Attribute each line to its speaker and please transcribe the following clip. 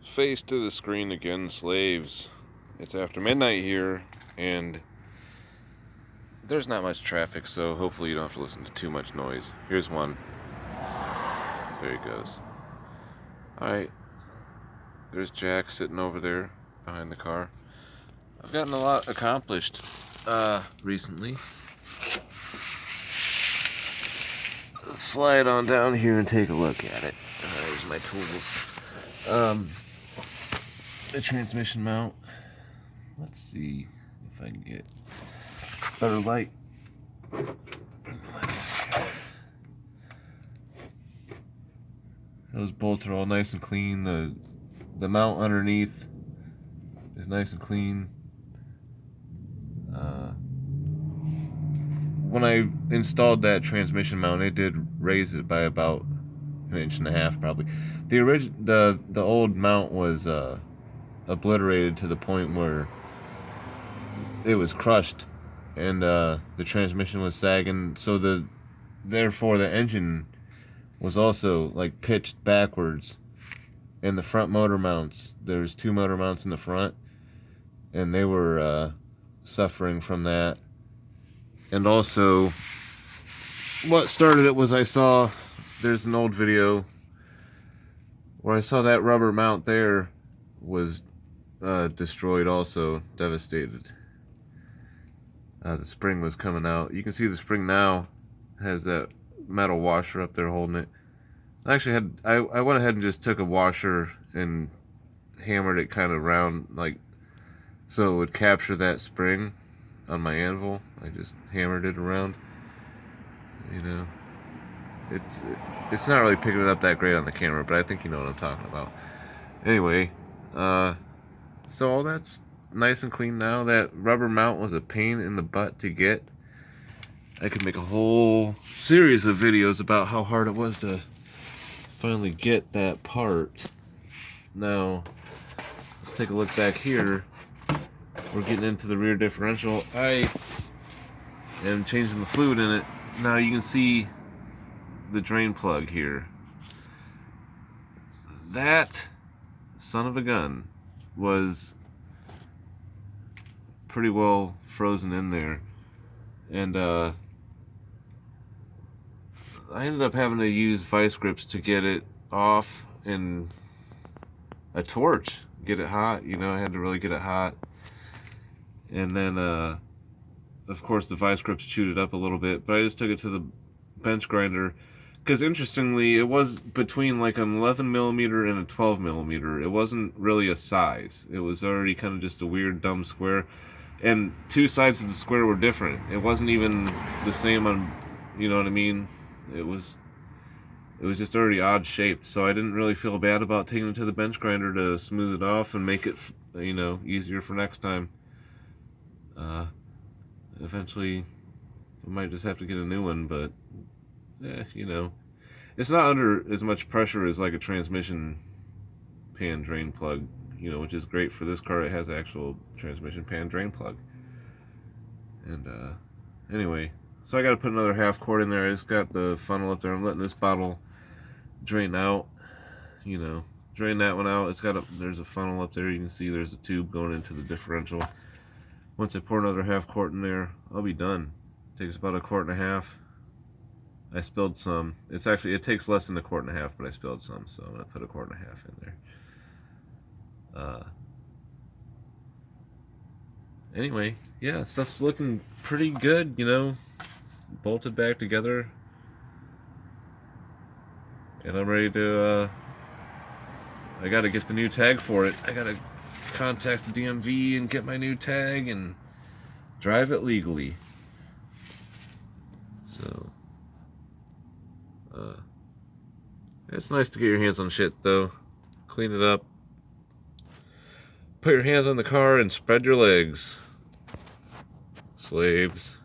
Speaker 1: Face to the screen again, slaves. It's after midnight here, and there's not much traffic, so hopefully you don't have to listen to too much noise. Here's one. There he goes. Alright. There's Jack sitting over there behind the car. I've gotten a lot accomplished recently. Let's slide on down here and take a look at it. There's my tools. The transmission mount. Let's see if I can get better light. Those bolts are all nice and clean. The mount underneath is nice and clean. When I installed that transmission mount, it did raise it by about 1.5 inches probably. The old mount was obliterated to the point where it was crushed, and the transmission was sagging. So therefore the engine was also like pitched backwards. And the front motor mounts, there's 2 motor mounts in the front, and they were suffering from that. And also, what started it was there's an old video where I saw that rubber mount there was destroyed also, devastated. The spring was coming out. You can see the spring now has that metal washer up there holding it. I went ahead and just took a washer and hammered it kind of round, like, so it would capture that spring on my anvil. I just hammered it around. You know, it's not really picking it up that great on the camera, but I think you know what I'm talking about. Anyway, so all that's nice and clean now. That rubber mount was a pain in the butt to get. I could make a whole series of videos about how hard it was to finally get that part. Now, let's take a look back here. We're getting into the rear differential. I am changing the fluid in it. Now you can see the drain plug here. That son of a gun was pretty well frozen in there. And I ended up having to use vice grips to get it off, and a torch, get it hot. You know, I had to really get it hot. And then, of course, the vice grips chewed it up a little bit, but I just took it to the bench grinder, because interestingly, it was between like an 11mm and a 12mm. It wasn't really a size. It was already kind of just a weird, dumb square. And 2 sides of the square were different. It wasn't even the same on, you know what I mean? It was just already odd shaped, so I didn't really feel bad about taking it to the bench grinder to smooth it off and make it, you know, easier for next time. Eventually, I might just have to get a new one, but, you know, it's not under as much pressure as like a transmission pan drain plug, you know, which is great for this car. It has actual transmission pan drain plug. And, anyway, so I got to put another half quart in there. I just got the funnel up there. I'm letting this bottle drain out, you know, drain that one out. There's a funnel up there. You can see there's a tube going into the differential. Once I pour another half quart in there, I'll be done. It takes about 1.5 quarts. I spilled some. It takes less than 1.5 quarts, but I spilled some, so I'm gonna put 1.5 quarts in there. Anyway, yeah, stuff's looking pretty good, you know, bolted back together, and I'm ready to, I gotta get the new tag for it. I gotta contact the DMV and get my new tag and drive it legally. So, it's nice to get your hands on shit, though. Clean it up, put your hands on the car, and spread your legs, slaves.